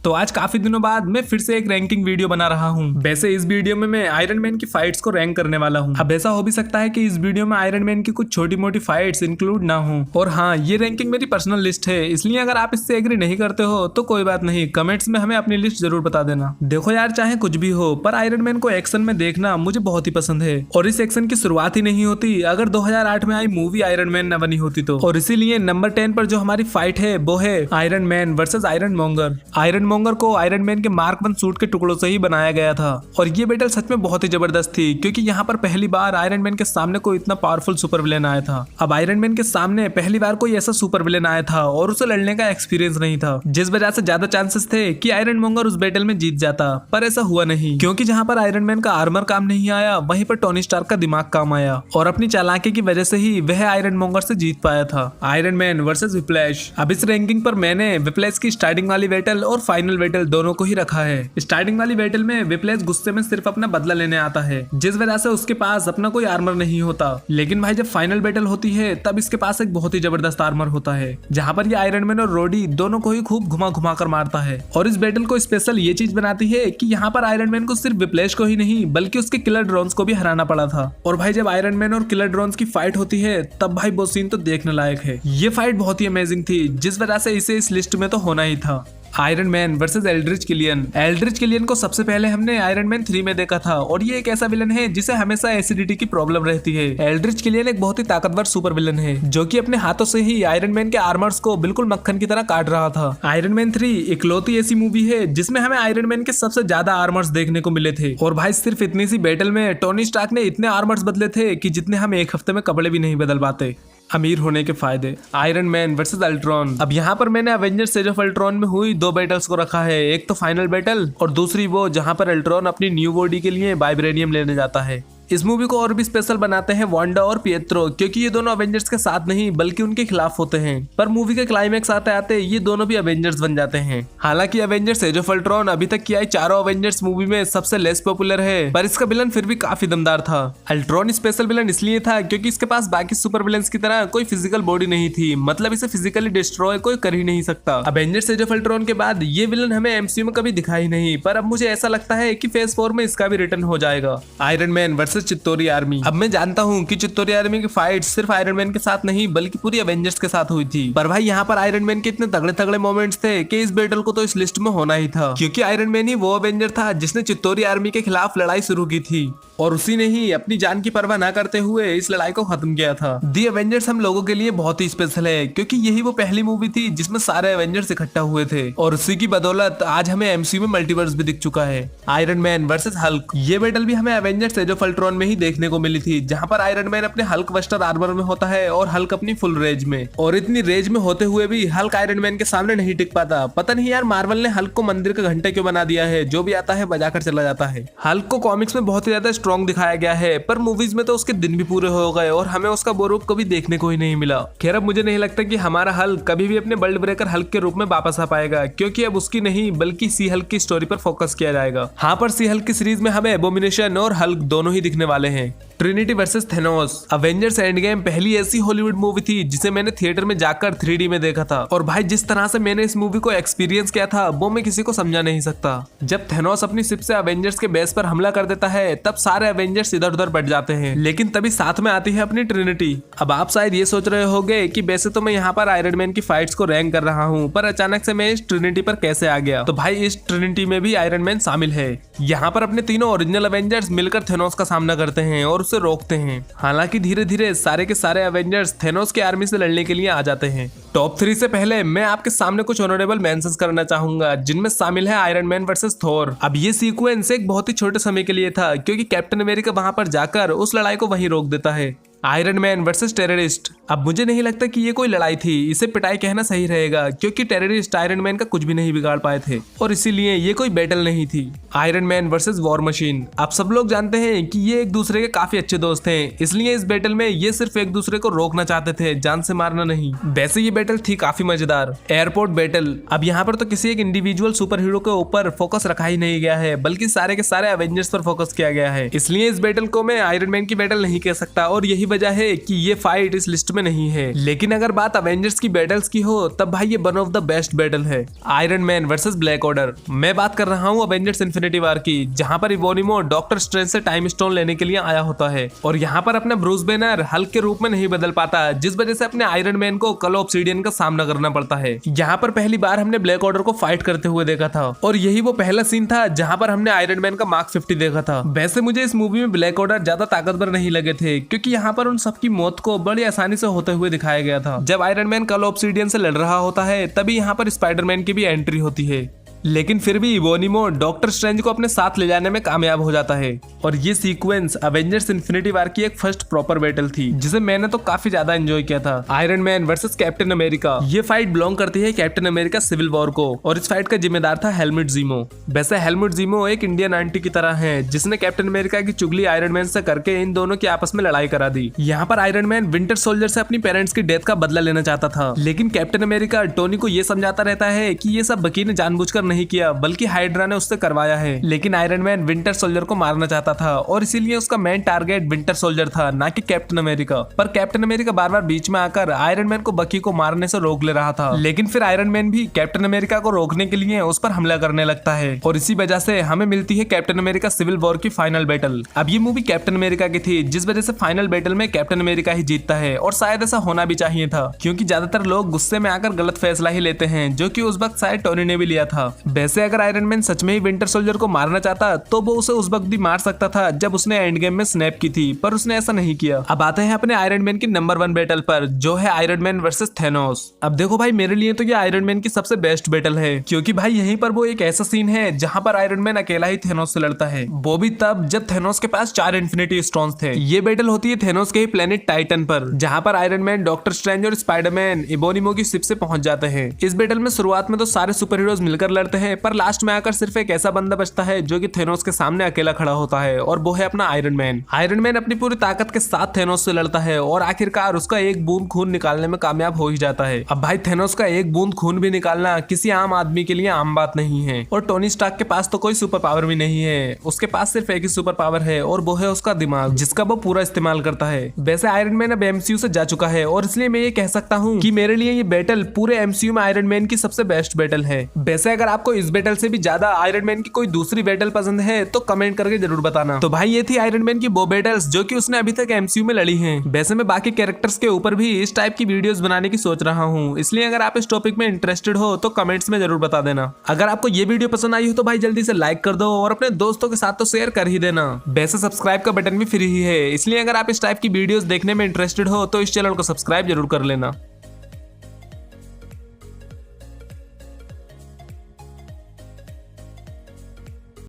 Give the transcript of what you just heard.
तो आज काफी दिनों बाद मैं फिर से एक रैंकिंग वीडियो बना रहा हूँ। वैसे इस वीडियो में मैं आयरन मैन की फाइट्स को रैंक करने वाला हूँ। अब ऐसा हो भी सकता है कि इस वीडियो में आयरन मैन की कुछ छोटी मोटी फाइट्स इंक्लूड ना हो। और हाँ, ये रैंकिंग मेरी पर्सनल लिस्ट है, इसलिए अगर आप इससे एग्री नहीं करते हो तो कोई बात नहीं, कमेंट्स में हमें अपनी लिस्ट जरूर बता देना। देखो यार, चाहे कुछ भी हो, पर आयरन मैन को एक्शन में देखना मुझे बहुत ही पसंद है। और इस एक्शन की शुरुआत ही नहीं होती अगर 2008 में आई मूवी आयरन मैन न बनी होती तो। और इसीलिए नंबर 10 पर जो हमारी फाइट है वो है Iron Man versus iron monger. Iron monger को आयरन मैन के मार्क 1 सूट के टुकड़ों से ही बनाया गया था और ये बैटल सच में बहुत ही जबरदस्त थी, क्योंकि यहाँ पर पहली बार आयरन मैन के सामने कोई इतना पावरफुल सुपर विलेन आया था। अब आयरन मैन के सामने पहली बार कोई ऐसा सुपर विलेन आया था और उसे लड़ने का एक्सपीरियंस नहीं था, जिस वजह से ज्यादा चांसेस थे कि आयरन मॉन्गर उस बैटल में जीत जाता। पर ऐसा हुआ नहीं, क्योंकि जहाँ पर आयरन मैन का आर्मर काम नहीं आया वहीं पर टोनी स्टार्क का दिमाग काम आया और अपनी चालाकी की वजह से ही वह आयरन मॉन्गर से जीत पाया था। Iron Man versus whiplash. अब इस रैंकिंग पर मैंने विप्लैश की स्टार्टिंग वाली बैटल और फाइनल बैटल दोनों को ही रखा है। स्टार्टिंग वाली बैटल में विप्लैश गुस्से में सिर्फ अपना बदला लेने आता है, जिस वजह से उसके पास अपना कोई आर्मर नहीं होता। लेकिन भाई जब फाइनल बैटल होती है तब इसके पास एक बहुत ही जबरदस्त आर्मर होता है, जहाँ पर ये आयरन मैन और रोडी दोनों को ही खूब घुमा घुमा कर मारता है। और इस बैटल को स्पेशल ये चीज बनाती है कि यहाँ पर आयरन मैन को सिर्फ विप्लैश को ही नहीं बल्कि उसके किलर ड्रोन्स को भी हराना पड़ा था। और भाई जब आयरन मैन और किलर ड्रोन्स की फाइट होती है तब भाई वो सीन तो देखने लायक है। ये फाइट बहुत ही अमेजिंग थी, जिस वजह से इसे इस लिस्ट में तो होना ही था। Iron Man versus Aldrich Killian. Aldrich Killian को सबसे पहले हमने आयरन मैन 3 में देखा था और ये एक ऐसा विलन है जिसे हमेशा एसिडिटी की प्रॉब्लम रहती है। एल्ड्रिच किलियन एक बहुत ही ताकतवर सुपर विलन है जो कि अपने हाथों से ही आयरन मैन के आर्मर्स को बिल्कुल मक्खन की तरह काट रहा था। आयरन मैन 3 इकलौती ऐसी मूवी है जिसमें हमें आयरन मैन के सबसे ज्यादा आर्मर्स देखने को मिले थे। और भाई सिर्फ इतनी सी बैटल में टोनी स्टार्क ने इतने आर्मर्स बदले थे कि जितने हम एक हफ्ते में कपड़े भी नहीं बदल पाते। अमीर होने के फायदे। Iron Man versus Ultron. अब यहाँ पर मैंने एवेंजर्स एज ऑफ अल्ट्रॉन में हुई 2 बैटल्स को रखा है, एक तो फाइनल बैटल और दूसरी वो जहाँ पर अल्ट्रॉन अपनी न्यू बॉडी के लिए वाइब्रेनियम लेने जाता है। इस मूवी को और भी स्पेशल बनाते हैं वांडा और पिएत्रो, क्योंकि ये दोनों अवेंजर्स के साथ नहीं बल्कि उनके खिलाफ होते हैं। पर मूवी के क्लाइमेक्स आते आते ये दोनों भी अवेंजर्स बन जाते हैं। हालांकि अवेंजर्स एज ऑफ अल्ट्रॉन अभी तक की आई चारों अवेंजर्स मूवी में सबसे लेस पॉपुलर है, पर इसका विलन फिर भी काफी दमदार था। अल्ट्रॉन स्पेशल विलन इसलिए था क्योंकि इसके पास बाकी सुपर विलन्स की तरह कोई फिजिकल बॉडी नहीं थी, मतलब इसे फिजिकली डिस्ट्रॉय कोई कर ही नहीं सकता। अवेंजर्स एज ऑफ अल्ट्रॉन के बाद ये विलन हमें एमसीयू में कभी दिखा ही नहीं, पर अब मुझे ऐसा लगता है कि फेज 4 में इसका भी रिटर्न हो जाएगा। Iron Man versus Chitauri army. अब मैं जानता हूँ कि चित्तौरी आर्मी की फाइट सिर्फ आयरन मैन के साथ नहीं बल्कि पूरी एवेंजर्स के साथ हुई थी, पर भाई यहाँ पर आयरन मैन के इतने तगड़े तगड़े मोमेंट्स थे कि इस बैटल को तो इस लिस्ट में होना ही था, क्योंकि आयरन मैन ही वो एवेंजर था जिसने चित्तौरी आर्मी के खिलाफ लड़ाई शुरू की थी और उसी ने ही अपनी जान की परवाह न करते हुए इस लड़ाई को खत्म किया था। दी एवेंजर्स हम लोगों के लिए बहुत ही स्पेशल है, क्योंकि यही वो पहली मूवी थी जिसमें सारे एवेंजर्स इकट्ठा हुए थे और उसी की बदौलत आज हमें एमसीयू में मल्टीवर्स भी दिख चुका है। Iron Man versus Hulk. ये बैटल भी हमें एवेंजर्स एज ऑफ अल्ट्रॉन में ही देखने को मिली थी, जहाँ पर आयरन मैन अपने हल्क बस्टर आर्मर में होता है और हल्क अपनी फुल रेज में। और इतनी रेज में होते हुए भी हल्क आयरन मैन के सामने नहीं टिक पाता। पता नहीं यार मार्वल ने हल्क को मंदिर का घंटे क्यों बना दिया है, जो भी आता है बजाकर चला जाता है। हल्क को कॉमिक्स में बहुत ही ज्यादा स्ट्रॉन्ग दिखाया गया है, पर मूवीज में तो उसके दिन भी पूरे हो गए और हमें उसका वो रूप कभी देखने को ही नहीं मिला। खैर अब मुझे नहीं लगता कि हमारा हल्क कभी भी अपने वर्ल्ड ब्रेकर हल्क के रूप में वापस आ पाएगा, क्योंकि अब उसकी नहीं बल्कि सी हल्क की स्टोरी पर फोकस किया जाएगा। हाँ, पर सी हल्क की सीरीज में हमें एबोमिनेशन और हल्क दोनों ही दिखने वाले हैं। Trinity versus Thanos. Avengers end game पहली ऐसी हॉलीवुड मूवी थी जिसे मैंने थिएटर में जाकर 3D में देखा था, और भाई जिस तरह से मैंने इस मूवी को एक्सपीरियंस किया था वो मैं किसी को समझा नहीं सकता। जब थेनोस अपनी शिप से अवेंजर्स के बेस पर हमला कर देता है तब सारे अवेंजर्स इधर उधर बढ़ जाते हैं, लेकिन तभी साथ में आती है अपनी ट्रिनिटी। अब आप शायद ये सोच रहे होंगे कि वैसे तो मैं यहाँ पर आयरन मैन की फाइट्स को रैंक कर रहा हूँ, पर अचानक से मैं इस ट्रिनिटी पर कैसे आ गया। तो भाई इस ट्रिनिटी में भी आयरन मैन शामिल है। यहाँ पर अपने तीनों ओरिजिनल अवेंजर्स मिलकर थेनोस का सामना करते हैं और उसे रोकते हैं। हालांकि धीरे धीरे सारे के सारे एवेंजर्स थेनोस की आर्मी से लड़ने के लिए आ जाते हैं। टॉप 3 से पहले मैं आपके सामने कुछ ऑनरेबल मेंशंस करना चाहूंगा, जिनमें शामिल है आयरन मैन वर्सेस थॉर। अब ये सीक्वेंस एक बहुत ही छोटे समय के लिए था, क्योंकि कैप्टन अमेरिका वहां पर जाकर उस लड़ाई को वहीं रोक देता है। Iron Man versus terrorist. अब मुझे नहीं लगता कि ये कोई लड़ाई थी, इसे पिटाई कहना सही रहेगा, क्योंकि टेररिस्ट आयरन मैन का कुछ भी नहीं बिगाड़ पाए थे और इसीलिए ये कोई बैटल नहीं थी। Iron Man versus war machine. आप सब लोग जानते हैं कि ये एक दूसरे के काफी अच्छे दोस्त हैं, इसलिए इस बैटल में ये सिर्फ एक दूसरे को रोकना चाहते थे, जान से मारना नहीं। वैसे ये बैटल थी काफी मजेदार। Airport battle. अब यहाँ पर तो किसी एक इंडिविजुअल सुपर हीरो के ऊपर फोकस रखा ही नहीं गया है, बल्कि सारे के सारे एवेंजर्स पर फोकस किया गया है, इसलिए इस बैटल को मैं आयरन मैन की बैटल नहीं कह सकता और यही वजह है कि ये फाइट इस लिस्ट में में नहीं है, लेकिन अगर बात अवेंजर्स की बैटल्स की हो तब भाई ये one of the best battle है, Iron Man versus Black Order. मैं बात कर रहा हूँ अवेंजर्स इन्फिनिटी वार की, जहाँ पर इवोनिमो डॉक्टर स्ट्रेंज से टाइम स्टोन लेने के लिए आया होता है और यहाँ पर अपना ब्रूस बैनर हल्क के रूप में नहीं बदल पाता, जिस वजह से अपने आयरन मैन को कल ऑब्सिडियन का सामना करना पड़ता है। यहाँ पर पहली बार हमने ब्लैक ऑर्डर को फाइट करते हुए देखा था और यही वो पहला सीन था जहाँ पर हमने आयरन मैन का मार्क 50 देखा था। वैसे मुझे इस मूवी में ब्लैक ऑर्डर ज्यादा ताकतवर नहीं लगे थे, क्योंकि यहाँ पर उन सबकी मौत को बड़ी आसानी से होते हुए दिखाया गया था। जब आयरन मैन कल ऑब्सिडियन से लड़ रहा होता है तभी यहाँ पर स्पाइडरमैन की भी एंट्री होती है, लेकिन फिर भी इवोनिमो डॉक्टर स्ट्रेंज को अपने साथ ले जाने में कामयाब हो जाता है। और ये सीक्वेंस अवेंजर्स इन्फिनिटी वार की एक फर्स्ट प्रॉपर बैटल थी, जिसे मैंने तो काफी ज्यादा एंजॉय किया था। Iron Man versus captain America, ये फाइट बिलोंग करती है कैप्टन अमेरिका सिविल वॉर को और इस फाइट का जिम्मेदार था हेलमुट ज़ीमो। वैसे हेलमुट ज़ीमो एक इंडियन आंटी की तरह है, जिसने कैप्टन अमेरिका की चुगली आयरन मैन से करके इन दोनों की आपस में लड़ाई करा दी। यहाँ पर आयरन मैन विंटर सोल्जर से अपनी पेरेंट्स की डेथ का बदला लेना चाहता था, लेकिन कैप्टन अमेरिका टोनी को ये समझाता रहता है कि ये सब बकी ने जानबूझकर नहीं किया, बल्कि हाइड्रा ने उससे करवाया है। लेकिन आयरन मैन विंटर सोल्जर को मारना चाहता था और इसीलिए उसका मेन टारगेट विंटर सोल्जर था, ना कि कैप्टन अमेरिका। पर कैप्टन अमेरिका बार बार बीच में आकर आयरन मैन को बकी को मारने से रोक ले रहा था, लेकिन फिर आयरन मैन भी कैप्टन अमेरिका को रोकने के लिए उस पर हमला करने लगता है और इसी वजह से हमें मिलती है कैप्टन अमेरिका सिविल वॉर की फाइनल बैटल। अब ये मूवी कैप्टन अमेरिका की थी, जिस वजह से फाइनल बैटल में कैप्टन अमेरिका ही जीतता है और शायद ऐसा होना भी चाहिए था, क्योंकि ज्यादातर लोग गुस्से में आकर गलत फैसला ही लेते हैं, जो कि उस वक्त शायद टोनी ने भी लिया था। वैसे अगर आयरन मैन सच में ही विंटर सोल्जर को मारना चाहता तो वो उसे उस वक्त भी मार सकता था जब उसने एंड गेम में स्नैप की थी, पर उसने ऐसा नहीं किया। अब आते हैं अपने आयरन मैन की नंबर 1 बैटल पर, जो है आयरन मैन वर्सेस थेनोस। अब देखो भाई, मेरे लिए तो ये आयरन मैन की सबसे बेस्ट बैटल है, क्योंकि भाई यहीं पर वो एक ऐसा सीन है जहां पर आयरन मैन अकेला ही थेनोस से लड़ता है, वो भी तब जब थेनोस के पास 4 इन्फिनिटी स्टोन्स थे। ये बैटल होती है थेनोस के ही प्लेनेट टाइटन पर, जहां पर आयरन मैन, डॉक्टर स्ट्रेंज और स्पाइडरमैन इवोनिमो की शिप से पहुंच जाते हैं। इस बैटल में शुरुआत में तो सारे सुपर हीरोज मिलकर लड़ते हैं, पर लास्ट में आकर सिर्फ एक ऐसा बंदा बचता है जो कि थेनोस के सामने अकेला खड़ा होता है, और वो है अपना आयरन मैन। आयरन मैन अपनी पूरी ताकत के साथ थेनोस से लड़ता है और आखिरकार उसका एक बूंद खून निकालने में कामयाब हो ही जाता है। अब भाई थेनोस का एक बूंद खून भी निकालना किसी आम आदमी के लिए आम बात नहीं है, और टोनी स्टार्क के पास तो कोई सुपर पावर भी नहीं है, उसके पास सिर्फ एक ही सुपर पावर है और वो है उसका दिमाग, जिसका वो पूरा इस्तेमाल करता है। वैसे आयरन मैन अब एमसीयू से जा चुका है और इसलिए मैं ये कह सकता हूँ कि मेरे लिए ये बैटल पूरे एमसीयू में आयरन मैन की सबसे बेस्ट बैटल है। वैसे अगर आपको इस बैटल से भी ज्यादा आयरन मैन की कोई दूसरी बैटल पसंद है तो कमेंट करके जरूर बताना। तो भाई ये थी आयरन मैन की वो बैटल्स जो कि उसने अभी तक एमसीयू में लड़ी हैं। वैसे मैं बाकी कैरेक्टर्स के ऊपर भी इस टाइप की वीडियोस बनाने की सोच रहा हूँ, इसलिए अगर आप इस टॉपिक में इंटरेस्टेड हो तो कमेंट्स में जरूर बता देना। अगर आपको ये वीडियो पसंद आई हो तो भाई जल्दी से लाइक कर दो और अपने दोस्तों के साथ तो शेयर कर ही देना। वैसे सब्सक्राइब का बटन भी फ्री ही है, इसलिए अगर आप इस टाइप की वीडियोस देखने में इंटरेस्टेड हो तो इस चैनल को सब्सक्राइब जरूर कर लेना।